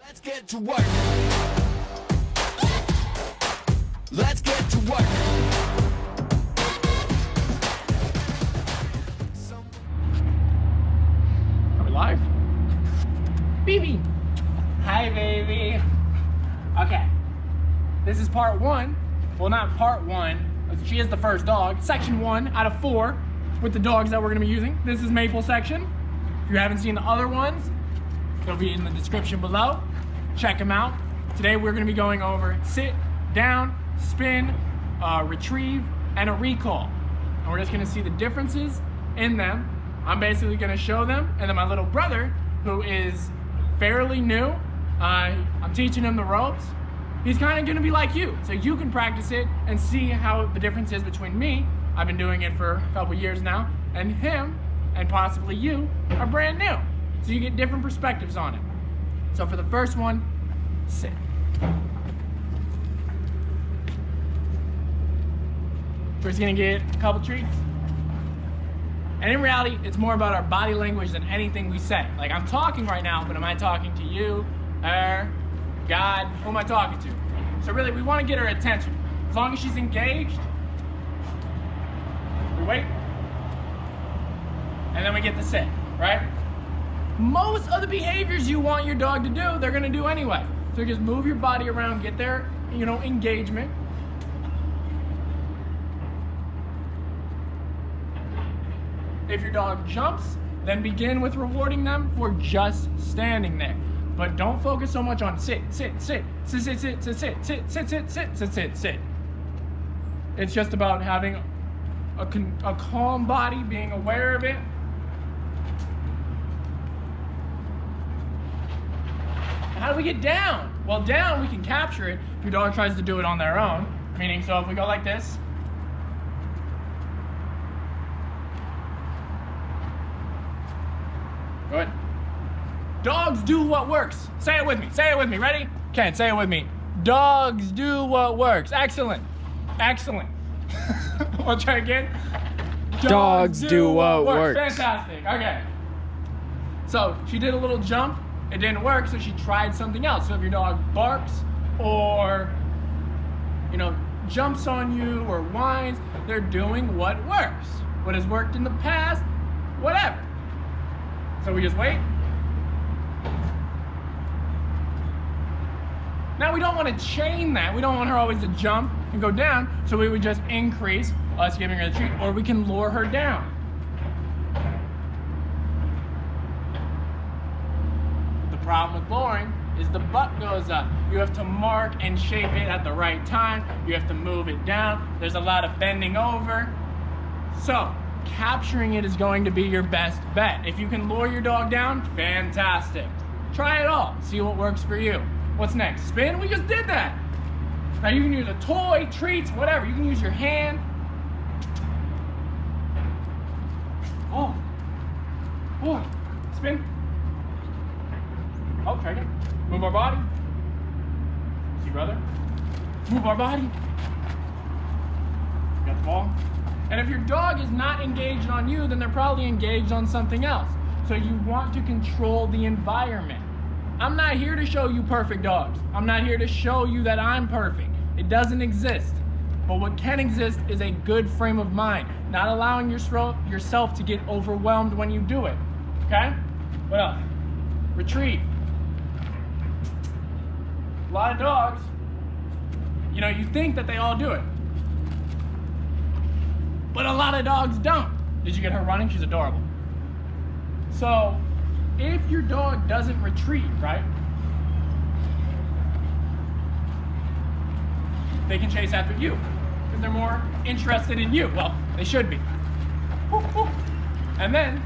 Let's get to work. Let's get to work. Are we live? Baby. Hi, baby. Okay. This is part one. Well, not part one. She is the first dog. Section 1 out of 4 with the dogs that we're going to be using. This is Maple section. If you haven't seen the other ones, they'll be in the description below. Check them out. Today we're going to be going over sit, down, spin, retrieve, and a recall. And we're just going to see the differences in them. I'm basically going to show them, and then my little brother, who is fairly new, I'm teaching him the ropes. He's kind of going to be like you, so you can practice it and see how the difference is between me, I've been doing it for a couple years now, and him, and possibly you, are brand new. So you get different perspectives on it. So for the first one, sit. We're just gonna get a couple treats. And in reality, it's more about our body language than anything we say. Like, I'm talking right now, but am I talking to you, her, God? Who am I talking to? So really, we wanna get her attention. As long as she's engaged, we wait, and then we get to sit, right? Most of the behaviors you want your dog to do, they're gonna do anyway. So just move your body around, get their, engagement. If your dog jumps, then begin with rewarding them for just standing there. But don't focus so much on sit, sit, sit, sit, sit, sit, sit, sit, sit, sit, sit, sit, sit, sit, sit. It's just about having a calm body, being aware of it. How do we get down? Well, down, we can capture it if your dog tries to do it on their own. Meaning, so if we go like this. Good. Dogs do what works. Say it with me. Say it with me. Ready? Ken, say it with me. Dogs do what works. Excellent. Excellent. We'll try again. Dogs do what works. Fantastic. Okay. So she did a little jump. It didn't work, so she tried something else. So if your dog barks or, jumps on you or whines, they're doing what works. What has worked in the past, whatever. So we just wait. Now we don't want to chain that. We don't want her always to jump and go down, so we would just increase us giving her the treat, or we can lure her down. The problem with luring is the butt goes up. You have to mark and shape it at the right time. You have to move it down. There's a lot of bending over. So capturing it is going to be your best bet. If you can lure your dog down, fantastic. Try it all. See what works for you. What's next? Spin? We just did that. Now you can use a toy, treats, whatever. You can use your hand. Oh. Spin. Oh, try again. Move our body. See, brother? Move our body. Got the ball. And if your dog is not engaged on you, then they're probably engaged on something else. So you want to control the environment. I'm not here to show you perfect dogs. I'm not here to show you that I'm perfect. It doesn't exist. But what can exist is a good frame of mind, not allowing yourself to get overwhelmed when you do it. Okay? What else? Retrieve. A lot of dogs, you think that they all do it. But a lot of dogs don't. Did you get her running? She's adorable. So, if your dog doesn't retrieve, right? They can chase after you because they're more interested in you. Well, they should be. And then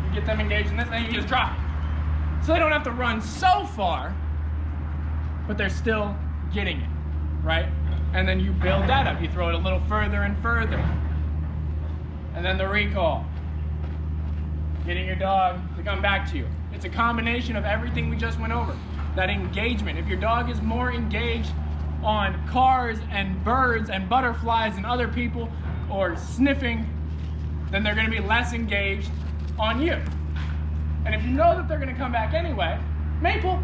you get them engaged in this, and then you just drop. So they don't have to run so far, but they're still getting it, right? And then you build that up. You throw it a little further and further. And then the recall. Getting your dog to come back to you. It's a combination of everything we just went over. That engagement. If your dog is more engaged on cars and birds and butterflies and other people or sniffing, then they're going to be less engaged on you. And if you know that they're going to come back anyway, Maple,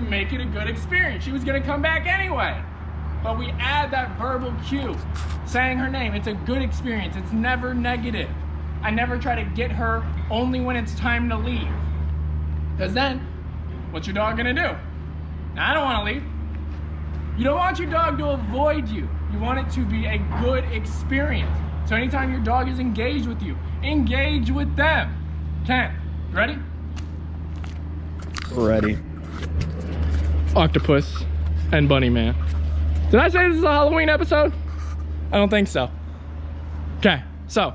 to make it a good experience. She was gonna come back anyway. But we add that verbal cue, saying her name. It's a good experience. It's never negative. I never try to get her only when it's time to leave. Because then, what's your dog gonna do? I don't wanna leave. You don't want your dog to avoid you. You want it to be a good experience. So anytime your dog is engaged with you, engage with them. Ken, you ready? Ready. Octopus and Bunny Man. Did I say this is a Halloween episode? I don't think so. Okay, so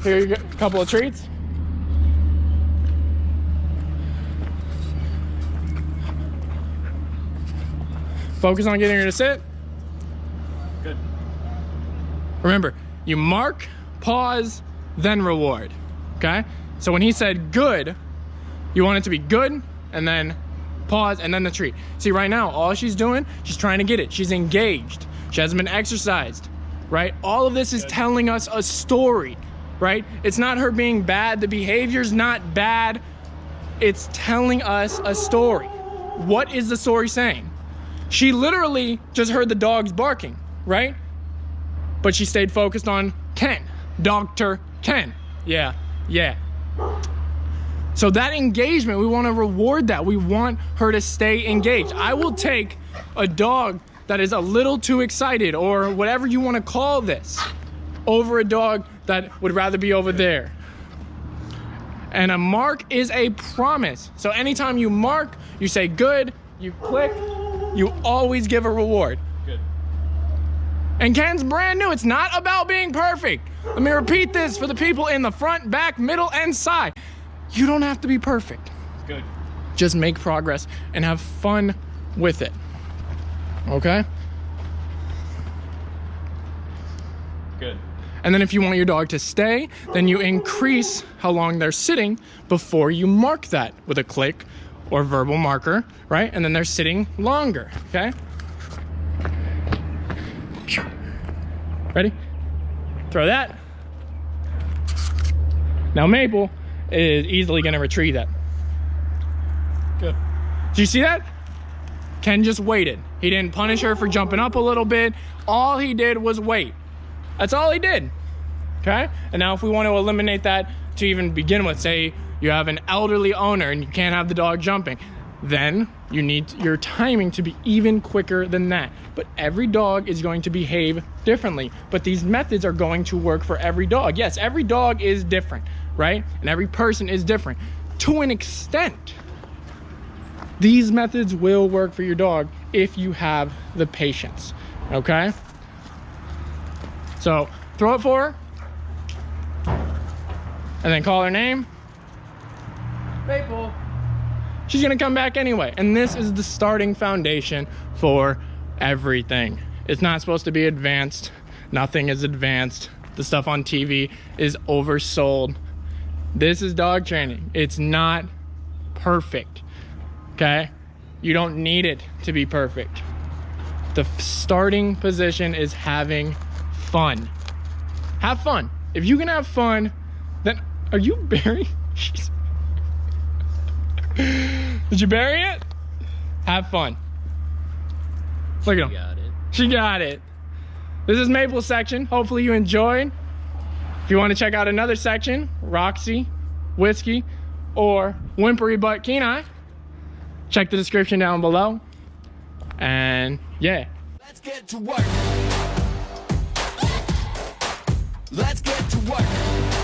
here you go, a couple of treats. Focus on getting her to sit. Good. Remember, you mark, pause, then reward. Okay? So when he said good, you want it to be good, and then pause, and then the treat. See, right now, all she's doing, she's trying to get it. She's engaged. She hasn't been exercised, right? All of this is telling us a story, right? It's not her being bad. The behavior's not bad. It's telling us a story. What is the story saying? She literally just heard the dogs barking, right? But she stayed focused on Ken, Dogtor Ken. Yeah. So that engagement, we want to reward that. We want her to stay engaged. I will take a dog that is a little too excited, or whatever you want to call this, over a dog that would rather be over there. And a mark is a promise. So anytime you mark, you say good, you click, you always give a reward. Good. And Ken's brand new. It's not about being perfect. Let me repeat this for the people in the front, back, middle, and side. You don't have to be perfect. Good. Just make progress and have fun with it. Okay? Good. And then if you want your dog to stay, then you increase how long they're sitting before you mark that with a click or verbal marker, right? And then they're sitting longer, okay? Ready? Throw that. Now Maple is easily gonna retrieve that. Good. Do you see that? Ken just waited. He didn't punish her for jumping up a little bit. All he did was wait. That's all he did, okay? And now if we want to eliminate that to even begin with, say you have an elderly owner and you can't have the dog jumping, then you need your timing to be even quicker than that. But every dog is going to behave differently, but these methods are going to work for every dog. Yes, every dog is different, right? And every person is different to an extent. These methods will work for your dog if you have the patience, okay? So throw it for her and then call her name. Maple. She's gonna come back anyway. And this is the starting foundation for everything. It's not supposed to be advanced. Nothing is advanced. The stuff on TV is oversold. This is dog training. It's not perfect, okay? You don't need it to be perfect. The starting position is having fun. Have fun. If you can have fun, then are you burying? Did you bury it? Have fun. Look at him. She got it. She got it. This is Maple's section. Hopefully you enjoyed. If you want to check out another section, Roxie, Whiskey, or Whimpery Butt Kenai, check the description down below. And yeah. Let's get to work. Let's get to work.